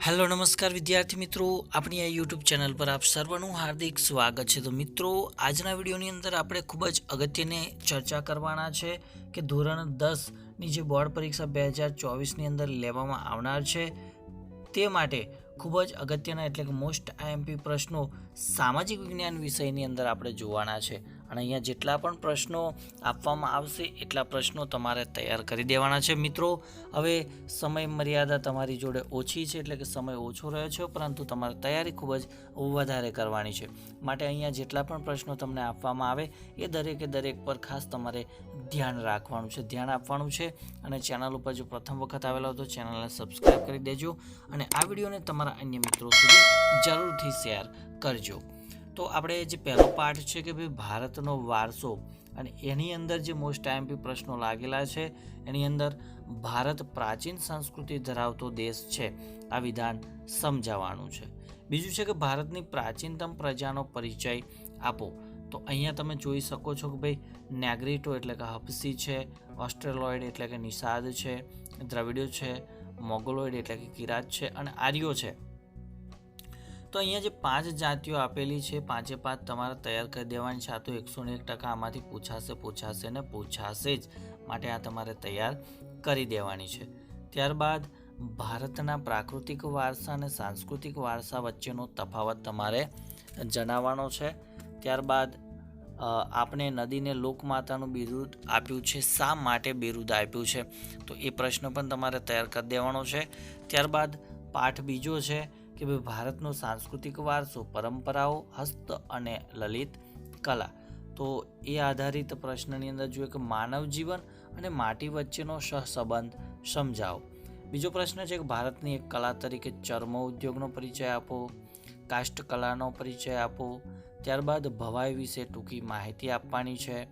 Hello નમસ્કાર વિદ્યાર્થી મિત્રો, આપણી આ યુટ્યુબ ચેનલ પર આપ સર્વનું હાર્દિક સ્વાગત છે। તો મિત્રો, આજના વિડીયોની અંદર આપણે ખૂબ જ અગત્યની ચર્ચા કરવાના છે કે ધોરણ 10ની જે બોર્ડ પરીક્ષા 2024ની અંદર લેવામાં આવનાર છે તે માટે ખૂબ જ અગત્યના એટલે કે મોસ્ટ આઈએમપી પ્રશ્નો સામાજિક વિજ્ઞાન વિષયની અંદર આપણે જોવાના છે। અને અહીંયા જેટલા પણ પ્રશ્નો આપવામાં આવશે એટલા પ્રશ્નો તમારે તૈયાર કરી દેવાના છે। મિત્રો, હવે સમય મર્યાદા તમારી જોડે ઓછી છે એટલે કે સમય ઓછો રહ્યો છે, પરંતુ તમારે તૈયારી ખૂબ જ વધારે કરવાની છે। માટે અહીંયા જેટલા પણ પ્રશ્નો તમને આપવામાં આવે એ દરેકે દરેક પર ખાસ તમારે ધ્યાન રાખવાનું છે, ધ્યાન આપવાનું છે। અને ચેનલ ઉપર જો પ્રથમ વખત આવેલા હો તો ચેનલને સબસ્ક્રાઈબ કરી દેજો અને આ વિડીયોને તમારા અન્ય મિત્રો સુધી જરૂરથી શેર કરજો। તો આપણે જે પહેલો પાઠ છે કે ભાઈ ભારતનો વારસો, અને એની અંદર જે મોસ્ટ આઈએમપી પ્રશ્નો લાગેલા છે એની અંદર ભારત પ્રાચીન સંસ્કૃતિ ધરાવતો દેશ છે આ વિધાન સમજાવવાનું છે। બીજું છે કે ભારતની પ્રાચીનતમ પ્રજાનો પરિચય આપો। તો અહીંયા તમે જોઈ શકો છો કે ભાઈ નેગ્રીટો એટલે કે હપસી છે, ઓસ્ટ્રેલોઇડ એટલે કે નિષાદ છે, દ્રવિડો છે, મોગલોઇડ એટલે કે કિરાત છે અને આર્યો છે। તો અહીંયા જે 5 જાતિઓ આપેલી છે, 5 તમારે તૈયાર કરી દેવાની છે। આ તો 101% આમાંથી પૂછાશે ને પૂછાશે જ, માટે આ તમારે તૈયાર કરી દેવાની છે। ત્યારબાદ ભારતના પ્રાકૃતિક વારસા અને સાંસ્કૃતિક વારસા વચ્ચેનો તફાવત તમારે જણાવવાનો છે। ત્યારબાદ આપણે નદીને લોકમાતાનું બિરુદ આપ્યું છે, શા માટે બિરુદ આપ્યું છે, તો એ પ્રશ્ન પણ તમારે તૈયાર કરી દેવાનો છે। ત્યારબાદ પાઠ બીજો છે કે ભાઈ ભારતનો સાંસ્કૃતિક વારસો, પરંપરાઓ, હસ્ત અને લલિત કલા। તો એ આધારિત પ્રશ્નની અંદર જોઈએ કે માનવ જીવન અને માટી વચ્ચેનો સહસંબંધ સમજાવો। બીજો પ્રશ્ન છે કે ભારતની એક કલા તરીકે ચર્મ ઉદ્યોગનો પરિચય આપો, કાષ્ઠ કલાનો પરિચય આપો। ત્યારબાદ ભવાઈ વિશે ટૂંકી માહિતી આપવાની છે।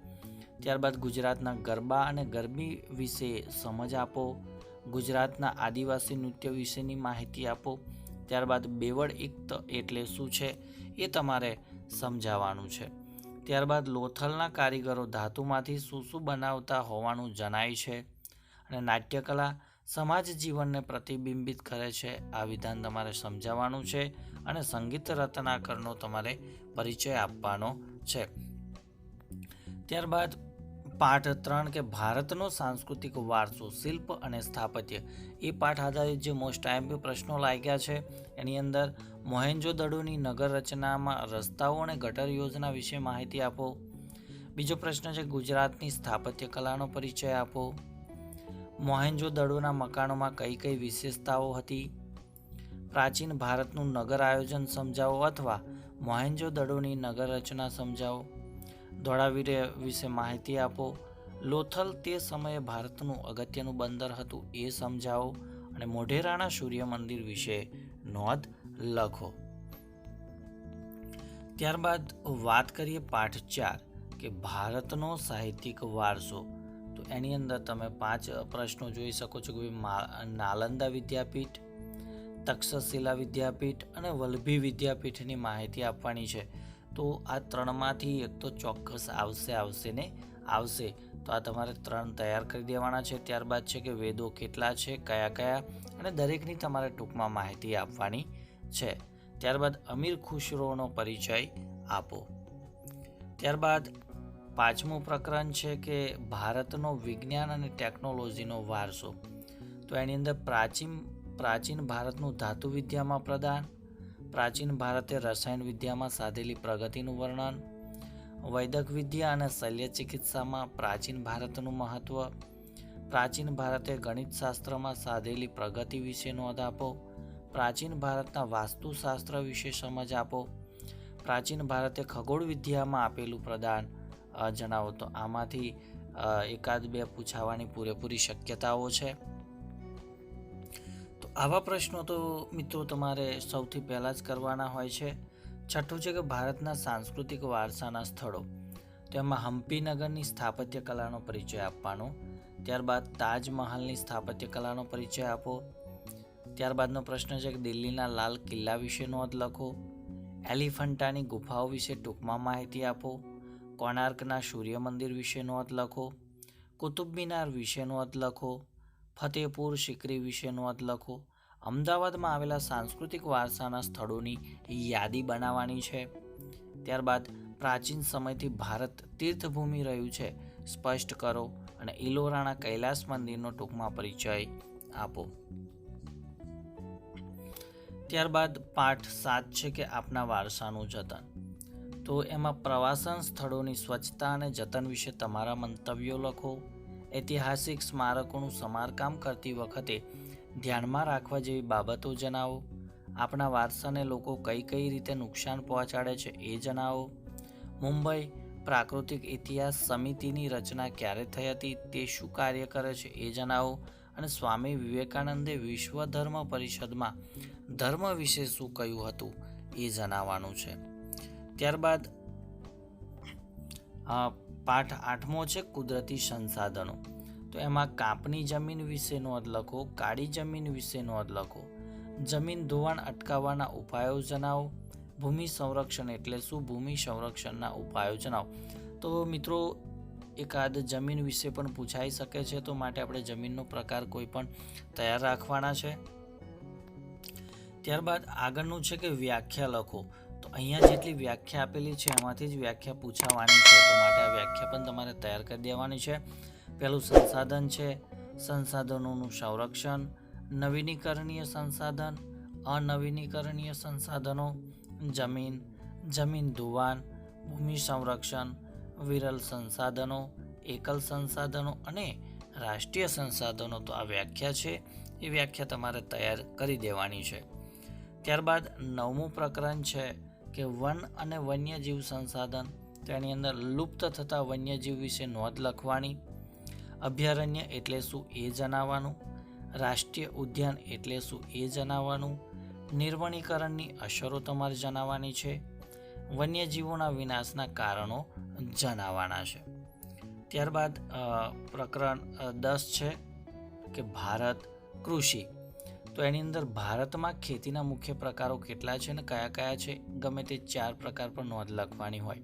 ત્યારબાદ ગુજરાતના ગરબા અને ગરબી વિશે સમજ આપો, ગુજરાતના આદિવાસી નૃત્ય વિશેની માહિતી આપો। ત્યારબાદ બેવડ ઇક્ત એટલે શું છે એ તમારે સમજાવવાનું છે। ત્યારબાદ લોથલના કારીગરો ધાતુમાંથી શું બનાવતા હોવાનું જણાય છે। અને નાટ્યકલા સમાજ જીવનને પ્રતિબિંબિત કરે છે, આ વિધાન તમારે સમજાવવાનું છે। અને સંગીત રત્નાકરનો તમારે પરિચય આપવાનો છે। ત્યારબાદ પાઠ 3 કે ભારતનો સાંસ્કૃતિક વારસો, શિલ્પ અને સ્થાપત્ય, એ પાઠ આધારિત જે મોસ્ટ આઈએમપી પ્રશ્નો લાગ્યા છે એની અંદર મોહેન્જો-દડોની નગર રચનામાં રસ્તાઓ અને ગટર યોજના વિશે માહિતી આપો। બીજો પ્રશ્ન છે ગુજરાતની સ્થાપત્ય કલાનો પરિચય આપો। મોહેન્જો-દડોના મકાનોમાં કઈ કઈ વિશેષતાઓ હતી। પ્રાચીન ભારતનું નગર આયોજન સમજાવો અથવા મોહેન્જો-દડોની નગર રચના સમજાવો। ધોળાવીરા વિશે માહિતી આપો। લોથલ તે સમયે ભારતનું અગત્યનું બંદર હતું એ સમજાવો। અને મોઢેરાના સૂર્ય મંદિર વિશે નોંધ લખો। ત્યારબાદ વાત કરીએ પાઠ 4 કે ભારતનો સાહિત્યિક વારસો। તો એની અંદર તમે 5 પ્રશ્નો જોઈ શકો છો કે નાલંદા વિદ્યાપીઠ, તક્ષશિલા વિદ્યાપીઠ અને વલ્લભી વિદ્યાપીઠની માહિતી આપવાની છે। તો આ 3માંથી એક તો ચોક્કસ આવશે, તો આ તમારે 3 તૈયાર કરી દેવાના છે। ત્યારબાદ છે કે વેદો કેટલા છે, કયા અને દરેકની તમારે ટૂંકમાં માહિતી આપવાની છે। ત્યારબાદ અમીર ખુશરોનો પરિચય આપો। ત્યારબાદ 5મું પ્રકરણ છે કે ભારતનો વિજ્ઞાન અને ટેકનોલોજીનો વારસો। તો એની અંદર પ્રાચીન ભારતનું ધાતુ વિદ્યામાં પ્રદાન, પ્રાચીન ભારતે રસાયણ વિદ્યામાં સાધેલી પ્રગતિનું વર્ણન, વૈદક વિદ્યા અને શલ્ય ચિકિત્સામાં પ્રાચીન ભારતનું મહત્વ, પ્રાચીન ભારતે ગણિતશાસ્ત્રમાં સાધેલી પ્રગતિ વિશે નોંધ આપો, પ્રાચીન ભારતના વાસ્તુશાસ્ત્ર વિશે સમજ આપો, પ્રાચીન ભારતે ખગોળ વિદ્યામાં આપેલું પ્રદાન જણાવો। તો આમાંથી 1-2 પૂછાવાની પૂરેપૂરી શક્યતાઓ છે। તો આવા પ્રશ્નો તો મિત્રો તમારે સૌથી પહેલાં જ કરવાના હોય છે। છઠ્ઠું છે કે ભારતના સાંસ્કૃતિક વારસાના સ્થળો, તો એમાં હમ્પી નગરની સ્થાપત્ય કલાનો પરિચય આપવાનો। ત્યારબાદ તાજમહાલની સ્થાપત્ય કલાનો પરિચય આપો। ત્યારબાદનો પ્રશ્ન છે કે દિલ્હીના લાલ કિલ્લા વિશે નોંધ લખો, એલિફન્ટાની ગુફાઓ વિશે ટૂંકમાં માહિતી આપો, કોણાર્કના સૂર્ય મંદિર વિશે નોંધ લખો, કુતુબ મિનાર વિશે નોંધ લખો, ફતેહપુર સિકરી વિશે નોંધ લખો। અમદાવાદમાં આવેલા સાંસ્કૃતિક વારસાના સ્થળોની યાદી બનાવવાની છે. ત્યારબાદ પ્રાચીન સમયથી ભારત તીર્થભૂમિ રહ્યું છે સ્પષ્ટ કરો અને ઇલોરાના કૈલાસ મંદિરનો ટૂંકમાં પરિચય આપો. ત્યારબાદ પાઠ 7 છે કે આપના વારસાનું જતન. તો એમાં પ્રવાસન સ્થળોની સ્વચ્છતા અને જતન વિશે તમારા મંતવ્યો લખો. ઐતિહાસિક સ્મારકોનું સમારકામ કરતી વખતે ધ્યાનમાં રાખવા જેવી બાબતો જણાવો. આપણા વારસાને લોકો કઈ કઈ રીતે નુકસાન પહોંચાડે છે એ જણાવો. મુંબઈ પ્રાકૃતિક ઇતિહાસ સમિતિની રચના ક્યારે થઈ હતી, તે શું કાર્ય કરે છે એ જણાવો. અને સ્વામી વિવેકાનંદે વિશ્વ ધર્મ પરિષદમાં ધર્મ વિશે શું કહ્યું હતું એ જણાવવાનું છે. ત્યારબાદ પાઠ 8મો છે કુદરતી સંસાધનો. તો એમાં કાપની જમીન વિશે નોંધ લખો, કાળી જમીન વિશે નોંધ લખો. જમીન ધોવાણ અટકાવવાના ઉપાયો જણાવો. ભૂમિ સંરક્ષણ એટલે શું, ભૂમિ સંરક્ષણના ઉપાયો જણાવો. તો મિત્રો એકાદ જમીન વિશે પણ પૂછાઈ શકે છે, તો માટે આપણે જમીનનો પ્રકાર કોઈ પણ તૈયાર રાખવાના છે. ત્યારબાદ આગળનું છે કે વ્યાખ્યા લખો. તો અહીંયા જેટલી વ્યાખ્યા આપેલી છે એમાંથી જ વ્યાખ્યા પૂછાવાની છે, તો માટે આ વ્યાખ્યા પણ તમારે તૈયાર કરી દેવાની છે. પહેલું સંસાધન છે, સંસાધનોનું સંરક્ષણ, નવીનીકરણીય સંસાધન, અનવીનીકરણીય સંસાધનો, જમીન, જમીન ધોવાણ, ભૂમિ સંરક્ષણ, વિરલ સંસાધનો, એકલ સંસાધનો અને રાષ્ટ્રીય સંસાધનો. તો આ વ્યાખ્યા છે, એ વ્યાખ્યા તમારે તૈયાર કરી દેવાની છે. ત્યારબાદ 9મું પ્રકરણ છે કે વન અને વન્યજીવ સંસાધન. તો એની અંદર લુપ્ત થતા વન્યજીવ વિશે નોંધ લખવાની. અભયારણ્ય એટલે શું એ જણાવવાનું. રાષ્ટ્રીય ઉદ્યાન એટલે શું એ જણાવવાનું. નિર્વણીકરણની અસરો તમારે જણાવવાની છે. વન્યજીવોના વિનાશના કારણો જણાવવાના છે. ત્યારબાદ પ્રકરણ 10 છે કે ભારત કૃષિ. તો એની અંદર ભારતમાં ખેતીના મુખ્ય પ્રકારો કેટલા છે અને કયા કયા છે, ગમે તે 4 પ્રકાર પર નોંધ લખવાની હોય.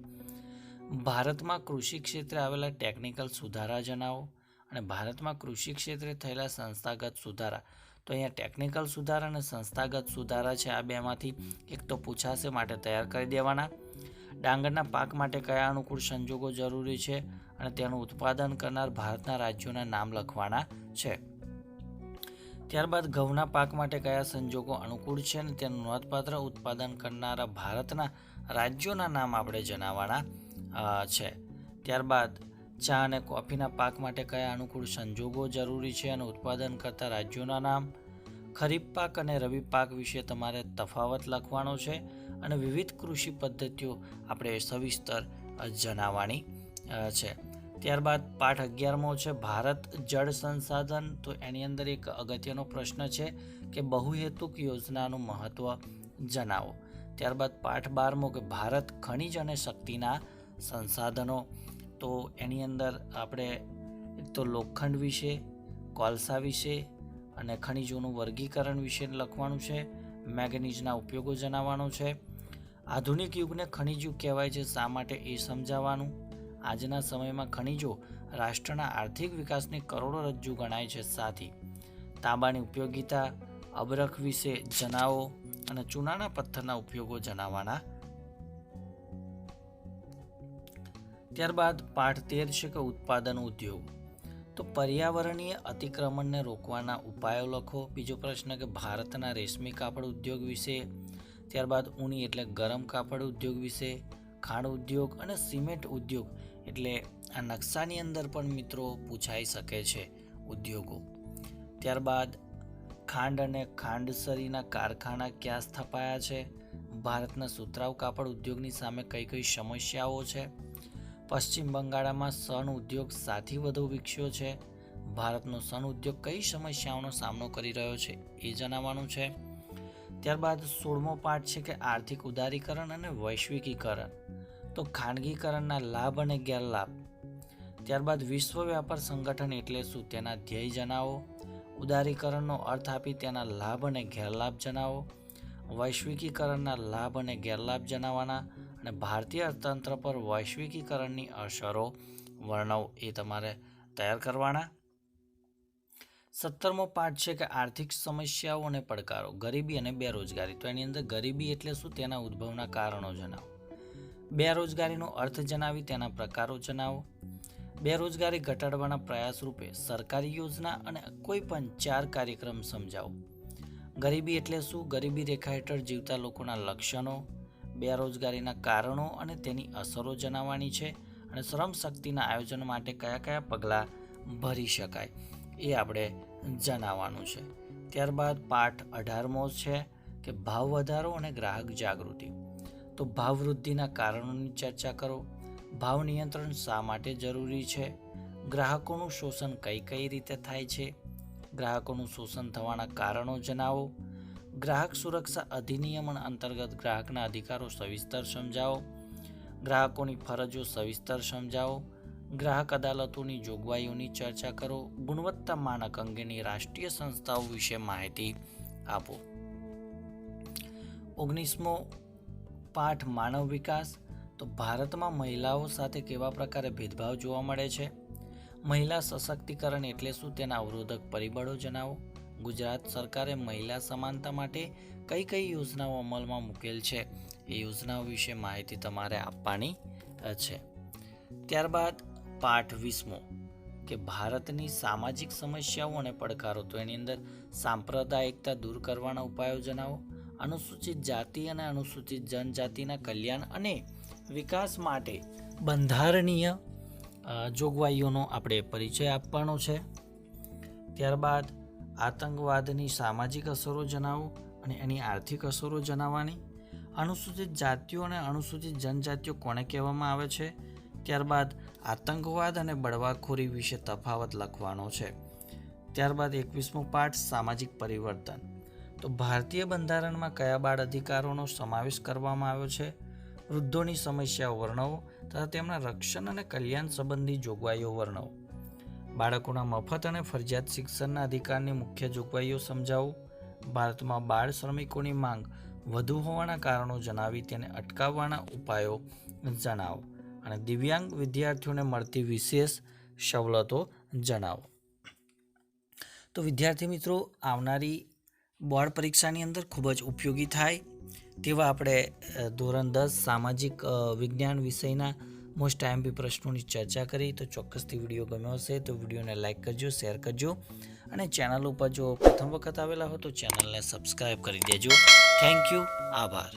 ભારતમાં કૃષિ ક્ષેત્રે આવેલા ટેકનિકલ સુધારા જણાવો. અને ભારતમાં કૃષિ ક્ષેત્રે થયેલા સંસ્થાગત સુધારા. તો અહીંયા ટેકનિકલ સુધારા અને સંસ્થાગત સુધારા છે, આ બેમાંથી એક તો પૂછાશે, માટે તૈયાર કરી દેવાના. ડાંગરના પાક માટે કયા અનુકૂળ સંજોગો જરૂરી છે અને તેનું ઉત્પાદન કરનાર ભારતના રાજ્યોના નામ લખવાના છે. ત્યારબાદ ઘઉંના પાક માટે કયા સંજોગો અનુકૂળ છે અને તેનું નોંધપાત્ર ઉત્પાદન કરનારા ભારતના રાજ્યોના નામ આપણે જણાવવાના છે. ત્યારબાદ ચા અને કોફીના પાક માટે કયા અનુકૂળ સંજોગો જરૂરી છે અને ઉત્પાદન કરતા રાજ્યોના નામ. ખરીફ પાક અને રવિ પાક વિશે તમારે તફાવત લખવાનો છે અને વિવિધ કૃષિ પદ્ધતિઓ આપણે સવિસ્તર જણાવવાની છે. ત્યારબાદ પાઠ 11મો છે ભારત જળ સંસાધન. તો એની અંદર એક અગત્યનો પ્રશ્ન છે કે બહુહેતુક યોજનાનું મહત્વ જણાવો. ત્યારબાદ પાઠ 12મો કે ભારત ખનિજ અને શક્તિના સંસાધનો. તો એની અંદર આપણે એક તો લોખંડ વિશે, કોલસા વિશે અને ખનિજોનું વર્ગીકરણ વિશે લખવાનું છે. મેંગનીઝના ઉપયોગો જણાવવાનો છે. આધુનિક યુગને ખનિજ યુગ કહેવાય છે, શા માટે એ સમજાવવાનું. આજના સમયમાં ખનિજો રાષ્ટ્રના આર્થિક વિકાસની કરોડરજ્જુ ગણાય છે. સાથી તાંબાની ઉપયોગિતા, અબરખ વિશે જણાવો અને ચૂનાના પથ્થરના ઉપયોગો જણાવવાના. ત્યારબાદ પાઠ 13 છે કે ઉત્પાદન ઉદ્યોગ. તો પર્યાવરણીય અતિક્રમણને રોકવાના ઉપાયો લખો. બીજો પ્રશ્ન કે ભારતના રેશમી કાપડ ઉદ્યોગ વિશે. ત્યારબાદ ઊની એટલે ગરમ કાપડ ઉદ્યોગ વિશે. ખાંડ ઉદ્યોગ અને સિમેન્ટ ઉદ્યોગ એટલે આ નકશાની અંદર પણ મિત્રો પૂછાઈ શકે છે ઉદ્યોગો. ત્યારબાદ ખાંડ અને ખાંડસરીના કારખાના ક્યાં સ્થપાયા છે. ભારતના સુતરાઉ કાપડ ઉદ્યોગની સામે કઈ કઈ સમસ્યાઓ છે. પશ્ચિમ બંગાળમાં સન ઉદ્યોગ સાથી વધુ વિકસ્યો છે. ભારતનો સન ઉદ્યોગ કઈ સમસ્યાઓનો સામનો કરી રહ્યો છે એ જણાવવાનું છે. ત્યારબાદ 16મો પાઠ છે કે આર્થિક ઉદારીકરણ અને વૈશ્વિકીકરણ. તો ખાનગીકરણના લાભ અને ગેરલાભ. ત્યારબાદ વિશ્વ વ્યાપાર સંગઠન એટલે શું, તેના ધ્યેય જણાવો. ઉદારીકરણનો અર્થ આપી તેના લાભ અને ગેરલાભ જણાવો. વૈશ્વિકીકરણના લાભ અને ગેરલાભ જણાવવાના અને ભારતીય અર્થતંત્ર પર વૈશ્વિકીકરણની અસરો વર્ણવો, એ તમારે તૈયાર કરવાના. 17મો પાઠ છે કે આર્થિક સમસ્યાઓ અને પડકારો, ગરીબી અને બેરોજગારી. તો એની અંદર ગરીબી એટલે શું, તેના ઉદ્ભવના કારણો જણાવો. બેરોજગારીનો અર્થ જણાવી તેના પ્રકારો જણાવો. બેરોજગારી ઘટાડવાના પ્રયાસ રૂપે સરકારી યોજના અને કોઈ પણ 4 કાર્યક્રમ સમજાવો. ગરીબી એટલે શું, ગરીબી રેખા હેઠળ જીવતા લોકોના લક્ષણો, બેરોજગારીના કારણો અને તેની અસરો જણાવવાની છે. અને શ્રમ શક્તિના આયોજન માટે કયા કયા પગલાં ભરી શકાય એ આપણે જણાવવાનું છે. ત્યારબાદ પાઠ 18મો છે કે ભાવ વધારો અને ગ્રાહક જાગૃતિ. તો ભાવ વૃદ્ધિના કારણોની ચર્ચા કરો. ભાવ નિયંત્રણ શા માટે જરૂરી છે, ગ્રાહકોનું શોષણ કઈ કઈ રીતે થાય છે, ગ્રાહકોનું શોષણ થવાના કારણો જણાવો. ગ્રાહક સુરક્ષા અધિનિયમ અંતર્ગત ગ્રાહકના અધિકારો સવિસ્તર સમજાવો. ગ્રાહકોની ફરજો સવિસ્તર સમજાવો. ગ્રાહક અદાલતોની જોગવાઈઓની ચર્ચા કરો. ગુણવત્તા માનક અંગેની રાષ્ટ્રીય સંસ્થાઓ વિશે માહિતી આપો. 19મો પાઠ માનવ વિકાસ. તો ભારતમાં મહિલાઓ સાથે કેવા પ્રકારે ભેદભાવ જોવા મળે છે, મહિલા સશક્તિકરણ એટલે શું, તેના અવરોધક પરિબળો જણાવો. ગુજરાત સરકારે મહિલા સમાનતા માટે કઈ કઈ યોજનાઓ અમલમાં મૂકેલ છે એ યોજનાઓ વિશે માહિતી તમારે આપવાની છે. ત્યારબાદ પાઠ 20મો કે ભારતની સામાજિક સમસ્યાઓ અને પડકારો. તો એની અંદર સાંપ્રદાયિકતા દૂર કરવાના ઉપાયો જણાવો. અનુસૂચિત જાતિ અને અનુસૂચિત જનજાતિના કલ્યાણ અને વિકાસ માટે બંધારણીય જોગવાઈઓનો આપણે પરિચય આપવાનો છે. ત્યારબાદ આતંકવાદની સામાજિક અસરો જણાવો અને એની આર્થિક અસરો જણાવવાની. અનુસૂચિત જાતિઓ અને અનુસૂચિત જનજાતિઓ કોને કહેવામાં આવે છે. ત્યારબાદ આતંકવાદ અને બળવાખોરી વિશે તફાવત લખવાનો છે. ત્યારબાદ 21મો પાઠ સામાજિક પરિવર્તન. તો ભારતીય બંધારણમાં કયા બાળ અધિકારોનો સમાવેશ કરવામાં આવ્યો છે, વૃદ્ધોની સમસ્યાઓ વર્ણવો તથા તેમના રક્ષણ અને કલ્યાણ સંબંધી જોગવાઈઓ વર્ણવો. બાળકોના મફત અને ફરજિયાત શિક્ષણના અધિકારની મુખ્ય જોગવાઈઓ સમજાવો. ભારતમાં બાળ શ્રમિકોની માંગ વધુ હોવાના કારણો જણાવી તેને અટકાવવાના ઉપાયો જણાવો. અને દિવ્યાંગ વિદ્યાર્થીઓને મળતી વિશેષ સવલતો જણાવો. તો વિદ્યાર્થી મિત્રો, આવનારી બોર્ડ પરીક્ષાની અંદર ખૂબ જ ઉપયોગી થાય તેવા આપણે ધોરણ 10 સામાજિક વિજ્ઞાન વિષયના મોસ્ટ આઈએમપી પ્રશ્નોની ચર્ચા કરી. તો ચોક્કસથી વિડીયો ગમ્યો હશે તો વિડીયોને લાઇક કરજો, શેર કરજો અને ચેનલ ઉપર જો પ્રથમ વખત આવેલા હો તો ચેનલને સબસ્ક્રાઈબ કરી દેજો. Thank you. આભાર.